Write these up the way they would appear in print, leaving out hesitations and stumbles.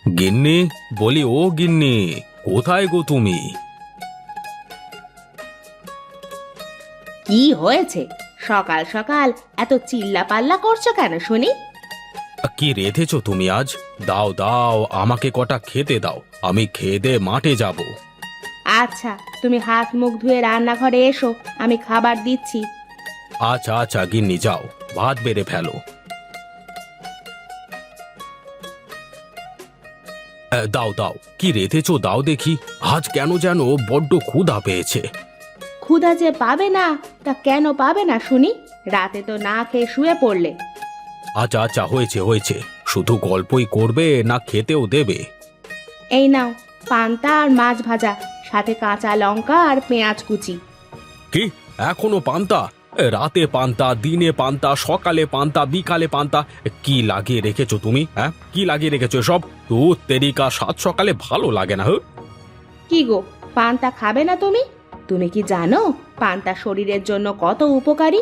গিন্নি, বলি ও গিন্নি, কোথায় গো তুমি? কি হয়েছে? সকাল সকাল এত চিল্লা পাল্লা করছো কেন শুনি? কি রেঁধেছো তুমি আজ? দাও দাও, আমাকে কটা খেতে দাও, আমি খেয়ে দে মাঠে যাব। আচ্ছা, তুমি হাত মুখ ধুয়ে রান্নাঘরে এসো, আমি খাবার দিচ্ছি। আচ্ছা আচ্ছা গিন্নি, যাও ভাত বেড়ে ফেলো। দাও দাও, কি রেঁধেছো দাও দেখি, আজ কেন যেন বড্ড ক্ষুধা পেয়েছে। ক্ষুধা যে পাবে না তা কেন পাবে না শুনি? রাতে তো না খেয়ে শুয়ে পড়লে। আচ্ছা আচ্ছা, হয়েছে হয়েছে, শুধু গল্পই করবে না খেতেও দেবে? এই নাও, পান্তা আর মাছ ভাজা, সাথে কাঁচা লঙ্কা আর পেঁয়াজ কুচি। কি, এখনো পান্তা? রাতে পান্তা, দিনে পান্তা, সকালে পান্তা, বিকালে পান্তা, কি লাগিয়ে রেখেছো তুমি? হ্যাঁ, কি লাগিয়ে রেখেছো সব? দুধ তেরিকা, সাত সকালে ভালো লাগে না। কি গো, পান্তা খাবে না তুমি? তুমি কি জানো পান্তা শরীরের জন্য কত উপকারী?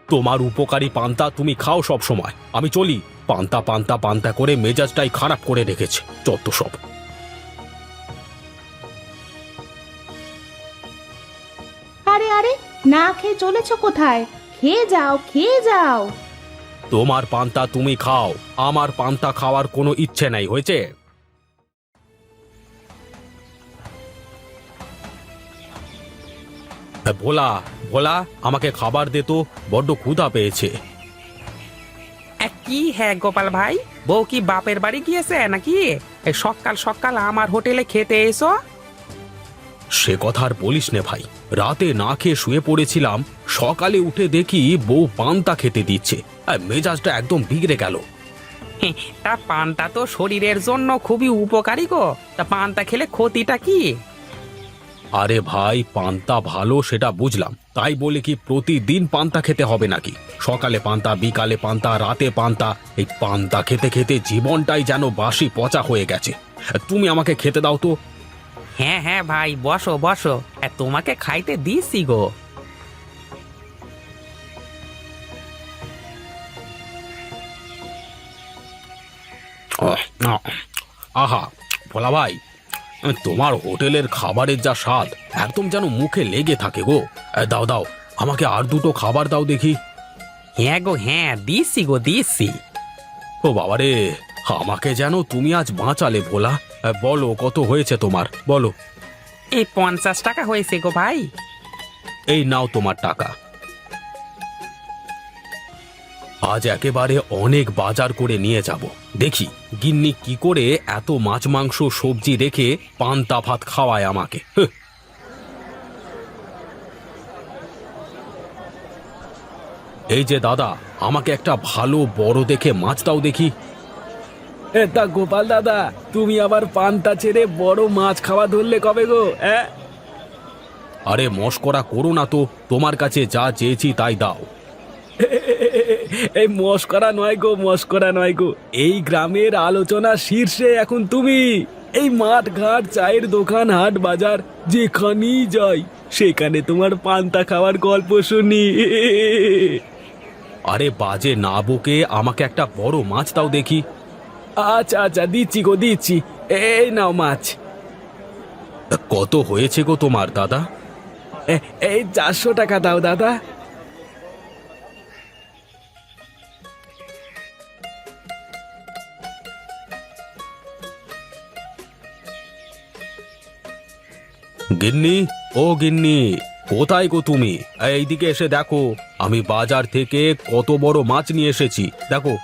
তোমার উপকারী পান্তা তুমি খাও সব সময়, আমি চলি। পান্তা পান্তা পান্তা করে মেজাজটাই খারাপ করে রেখেছে যত সব। আরে আরে, না খেয়ে চলেছো কোথায়? খেয়ে যাও, খেয়ে যাও। তোমার পান্তা তুমি খাও, আমার পান্তা খাওয়ার কোনো ইচ্ছে নাই, হয়েছে? ভোলা, ভোলা, আমাকে খাবার দে তো, বড্ড ক্ষুধা পেয়েছে। কি হ্যাঁ গোপাল ভাই, বউ কি বাপের বাড়ি গিয়েছে নাকি? এই সকাল সকাল আমার হোটেলে খেতে এসো। সে কথা আর বলিস নে ভাই, রাতে না খেয়ে শুয়ে পড়েছিলাম, সকালে উঠে দেখি বউ পান্তা খেতে দিচ্ছে, আর মেজাজটা একদম বিগড়ে গেল। তা পান্তা তো শরীরের জন্য খুবই উপকারী গো, তা পান্তা খেলে ক্ষতিটা কি? আরে ভাই, পান্তা ভালো সেটা বুঝলাম, তাই বলে কি প্রতিদিন পান্তা খেতে হবে নাকি? সকালে পান্তা, বিকালে পান্তা, রাতে পান্তা, এই পান্তা খেতে খেতে জীবনটাই যেন বাসি পচা হয়ে গেছে। তুমি আমাকে খেতে দাও তো। হ্যাঁ হ্যাঁ ভাই, বসো বসো, তোমাকে খাইতে দিছি গো। আহা ভোলা ভাই, তোমার হোটেলের খাবারের যা স্বাদ, একদম যেন মুখে লেগে থাকে গো। দাও দাও, আমাকে আর দুটো খাবার দাও দেখি। হ্যাঁ গো হ্যাঁ, দিছি গো দিছি। ও বাবারে, আমাকে যেন তুমি আজ বাঁচালে ভোলা। বলো কত হয়েছে তোমার, বলো। এই 50 টাকা হয়েছে গো ভাই। এই নাও তোমার টাকা। আজ একেবারে অনেক বাজার করে নিয়ে যাব, দেখি গিন্নি কি করে এত মাছ মাংস সবজি রেখে পান্তা ভাত খাওয়ায় আমাকে। এই যে দাদা, আমাকে একটা ভালো বড় দেখে মাছ দাও দেখি। তা গোপাল দাদা, তুমি আবার পান্তা ছেড়ে বড় মাছ খাওয়া ধরলে কবে গো? আরে মশকরা করো না তো, তোমার কাছে যা চেয়েছি তাই দাও। এই মস্করা নয় গো, মস্করা নয় গো, এই গ্রামের আলোচনা শীর্ষে এখন তুমি। এই মাঠ ঘাট, চায়ের দোকান, হাট বাজার যেখানেই যাই, সেখানে তোমার পান্তা খাওয়ার গল্প শুনি। আরে বাজে না বকে আমাকে একটা বড় মাছ দাও দেখি। আচ্ছা আচ্ছা, দিচ্ছি গো দিচ্ছি, এই নাও মাছ। কত হয়েছে গো তোমার দাদা? এই 400 টাকা দাও দাদা। গিন্নি, ও গিন্নি, কোথায় গো তুমি? এইদিকে এসে দেখো, আমি বাজার থেকে কত বড় মাছ নিয়ে এসেছি, দেখো।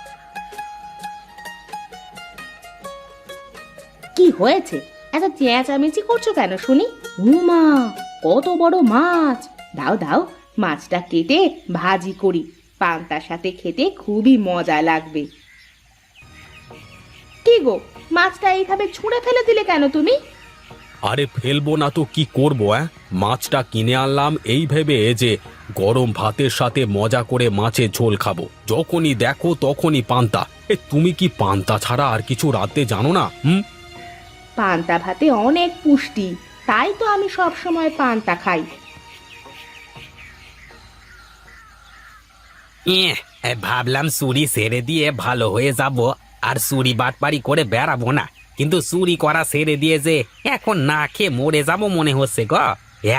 কি হয়েছে? এত চেঁচামেচি করছো কেন শুনি? উমা, কত বড় মাছ! দাও দাও, মাছটা কেটে ভাজি করি, পান্তার সাথে খেতে খুবই মজা লাগবে। কি গো, মাছটা এইভাবে ছুঁড়ে ফেলে দিলে কেন তুমি? আরে ফেলবো না তো কি করবো? মাছটা কিনে আনলাম এই ভেবে যে গরম ভাতের সাথে মজা করে মাছের ঝোল খাবো, যখনই দেখো তখনই পান্তা। তুমি কি পান্তা ছাড়া আর কিছু রাঁধতে জানো না? পান্তা ভাতে অনেক পুষ্টি, তাই তো আমি সব সময় পান্তা খাই। ভাবলাম চুরি ছেড়ে দিয়ে ভালো হয়ে যাব, আর চুরি বাটপারি করে বেড়াবো না, কিন্তু চুরি করা ছেড়ে দিয়ে যে এখন না খেয়ে মরে যাব মনে হচ্ছে গো।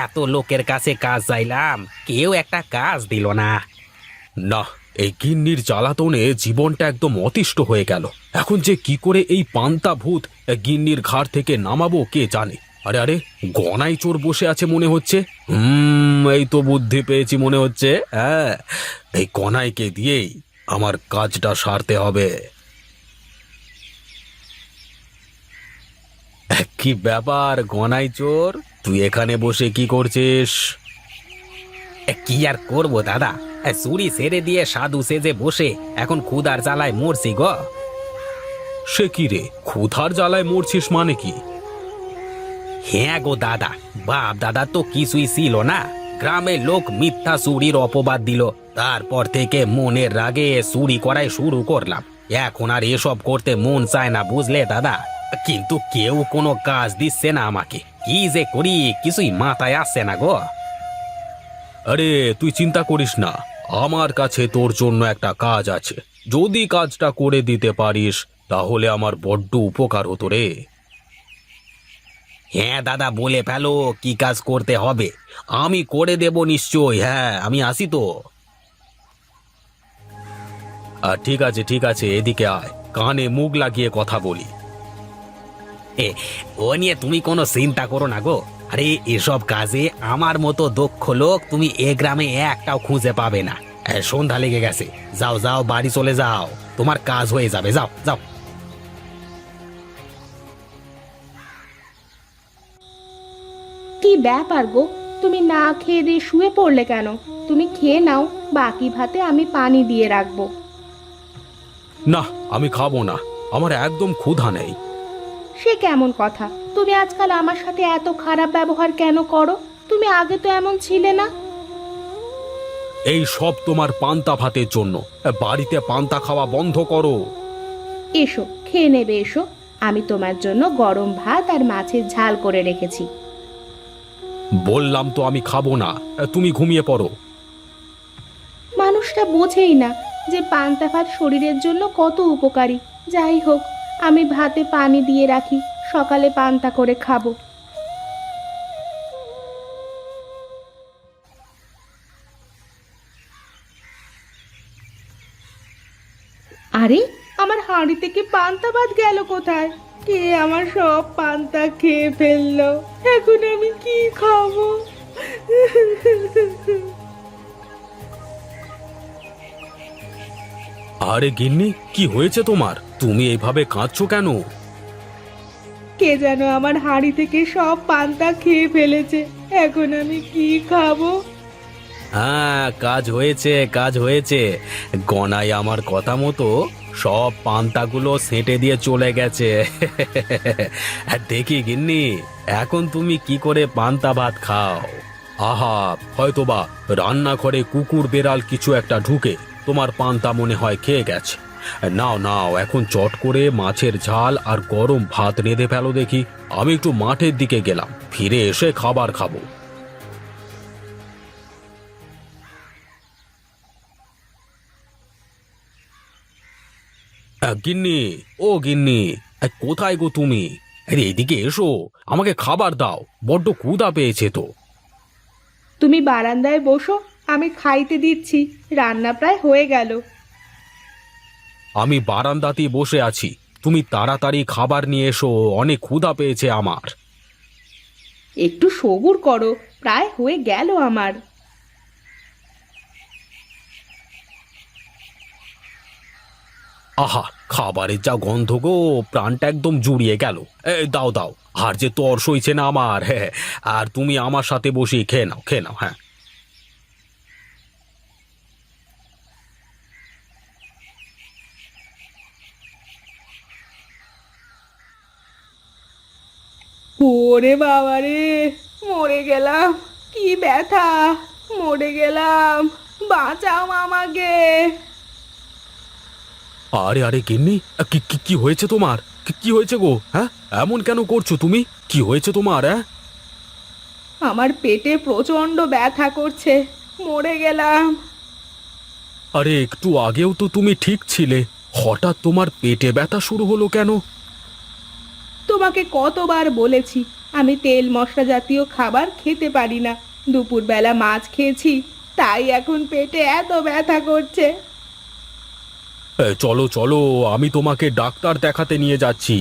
এত লোকের কাছে কাজ চাইলাম, কেউ একটা কাজ দিল না। না, এই গিন্নির জ্বালাতনে জীবনটা একদম অতিষ্ঠ হয়ে গেল। এখন যে কি করে এই পান্তা ভূত গিন্নির ঘাড় থেকে নামাবো কে জানে। আরে আরে, গনাই চোর বসে আছে মনে হচ্ছে। এই তো বুদ্ধি পেয়েছি মনে হচ্ছে। হ্যাঁ, এই গনাইকে দিয়েই আমার কাজটা সারতে হবে। কি ব্যাপার গনাই চোর, তুই এখানে বসে কি করছিস? কি আর করবো দাদা, চুরি ছেড়ে দিয়ে সাধু সেজে বসে এখন ক্ষুধার জ্বালায় মরছি গো। সে কি রে, ক্ষুধার জ্বালায় মরছিস মানে কি? হ্যাঁ গো দাদা, বাপ দাদা তো কিছুই ছিল না, গ্রামের লোক মিথ্যা চুরির অপবাদ দিল, তারপর থেকে মনের রাগে চুরি করাই শুরু করলাম। এখন আর এসব করতে মন চায় না বুঝলে দাদা, কিন্তু কেউ কোনো কাজ দিচ্ছে না আমাকে, কি যে করি কিছুই মাথায় আসছে না গো। আরে তুই চিন্তা করিস না, আমার কাছে তোর জন্য একটা কাজ আছে। যদি কাজটা করে দিতে পারিস তাহলে আমার বড্ড উপকার হতো রে। হ্যাঁ দাদা বলে ফেলো, কি কাজ করতে হবে, আমি করে দেব নিশ্চয়। হ্যাঁ আমি আসি তো। আর ঠিক আছে ঠিক আছে, এদিকে আয়, কানে মুখ লাগিয়ে কথা বলি। ও নিয়ে তুমি কোনো চিন্তা করো না গো। আরে এসব কাজে আমার মতো দক্ষ লোক তুমি এ গ্রামে একটাও খুঁজে পাবে না। সন্ধ্যা লেগে গেছে, যাও যাও বাড়ি চলে যাও, তোমার কাজ হয়ে যাবে, যাও যাও। কি ব্যাপার গো, তুমি না খেয়ে দিয়ে শুয়ে পড়লে কেন? তুমি খেয়ে নাও, বাকি ভাতে আমি পানি দিয়ে রাখবো। না, আমি খাবো না, আমার একদম ক্ষুধা নেই। সে কেমন কথা? তুমি আজকাল আমার সাথে এত খারাপ ব্যবহার কেন করো? তুমি আগে তো এমন ছিলে না। এই সব তোমার পান্তা ভাতের জন্য। বাড়িতে পান্তা খাওয়া বন্ধ করো। এসো খেয়ে নেবে, এসো, আমি তোমার জন্য গরম ভাত আর মাছের ঝাল করে রেখেছি। বললাম তো আমি খাবো না, তুমি ঘুমিয়ে পড়ো। মানুষটা বোঝেই না যে পান্তা ভাত শরীরের জন্য কত উপকারী। যাই হোক, আমি ভাতে পানি দিয়ে রাখি, সকালে পান্তা করে খাবো। আরে, আমার হাঁড়ি থেকে পান্তা ভাত গেল কোথায়? কে আমার সব পান্তা খেয়ে ফেললো? এখন আমি কি খাবো? আরে গিন্নি, কি হয়েছে তোমার? তুমি এইভাবে কাঁদছো কেন? কে যেন আমার হাঁড়ি থেকে সব পান্তা খেয়ে ফেলেছে, এখন আমি কি খাবো? হ্যাঁ, কাজ হয়েছে কাজ হয়েছে। গনাই আমার কথা মতো সব পান্তাগুলো সেঁটে দিয়ে চলে গেছে। আর দেখি গিন্নি, এখন তুমি কি করে পান্তা ভাত খাও? আহা, হয়তোবা রান্নাঘরে কুকুর বেড়াল কিছু একটা ঢুকে তোমার পান্তা মনে হয় খেয়ে গেছে। নাও নাও, এখন চট করে মাছের ঝাল আর গরম ভাত রেঁধে ফেলো দেখি। আমি একটু মাঠের দিকে গেলাম, ফিরে এসে খাবার খাবো। গিন্নি, ও গিন্নি, কোথায় গো তুমি? আরে এদিকে এসো, আমাকে খাবার দাও, বড্ড ক্ষুধা পেয়েছে তো। তুমি বারান্দায় বসো, আমি খাইতে দিচ্ছি, রান্না প্রায় হয়ে গেল। আমি বারান্দাতেই বসে আছি, তুমি তাড়াতাড়ি খাবার নিয়ে এসো, অনেক ক্ষুধা পেয়েছে আমার। একটু সবুর করো, প্রায় হয়ে গেল আমার। আহা, খাবারের যা গন্ধ গো, প্রাণটা একদম জুড়িয়ে গেল। দাও দাও, আর যে তর সইছে না আমার। হ্যাঁ, আর তুমি আমার সাথে বসে খেয়ে নাও খেয়ে নাও। হ্যাঁ, ওরে বাবা রে, মরে গেলাম, কি ব্যথা, মরে গেলাম, বাঁচাও আমাকে। আরে আরে গিন্নি, কি কি কি হয়েছে তোমার? কি হয়েছে গো? হ্যাঁ, এমন কেন করছো তুমি? কি হয়েছে তোমার? হ্যাঁ, আমার পেটে প্রচন্ড ব্যথা করছে, মরে গেলাম। আরে একটু আগেও তো তুমি ঠিক ছিলে, হঠাৎ তোমার পেটে ব্যথা শুরু হলো কেন? তোমাকে কতবার বলেছি আমি তেল মশলা জাতীয় খাবার খেতে পারি না। দুপুরবেলা মাছ খেয়েছি, তাই এখন পেটে এত ব্যথা করছে। চলো চলো, আমি তোমাকে ডাক্তার দেখাতে নিয়ে যাচ্ছি।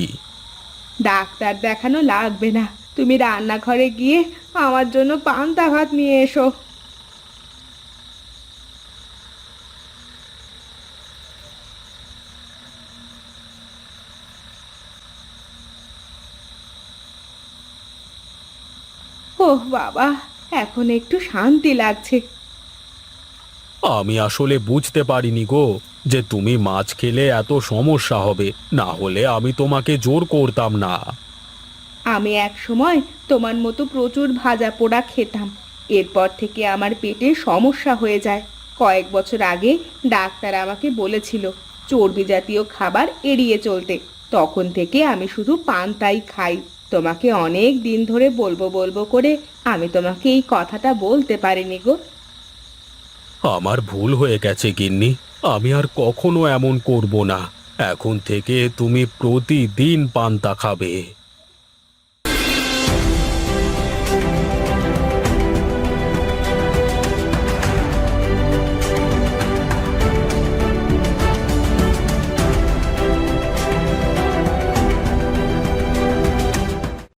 ডাক্তার দেখানো লাগবে না, তুমি রান্নাঘরে গিয়ে আমার জন্য পান্তা ভাত নিয়ে এসো। ওহ বাবা, এখন একটু শান্তি লাগছে। আমি আসলে বুঝতে পারিনি গো যে তুমি মাছ খেলে এত সমস্যা হবে, না হলে আমি তোমাকে জোর করতাম না। আমি এক সময় তোমার মতো প্রচুর ভাজা পোড়া খেতাম, এরপর থেকে আমার পেটে সমস্যা হয়ে যায়। কয়েক বছর আগে ডাক্তার আমাকে বলেছিল চর্বি জাতীয় খাবার এড়িয়ে চলতে, তখন থেকে আমি শুধু পান্তাই খাই। তোমাকে অনেক দিন ধরে বলবো বলবো করে আমি তোমাকে এই কথাটা বলতে পারিনি গো। আমার ভুল হয়ে গেছে গিন্নি, আমি আর কখনো এমন করব না। এখন থেকে তুমি প্রতিদিন পান্তা খাবে।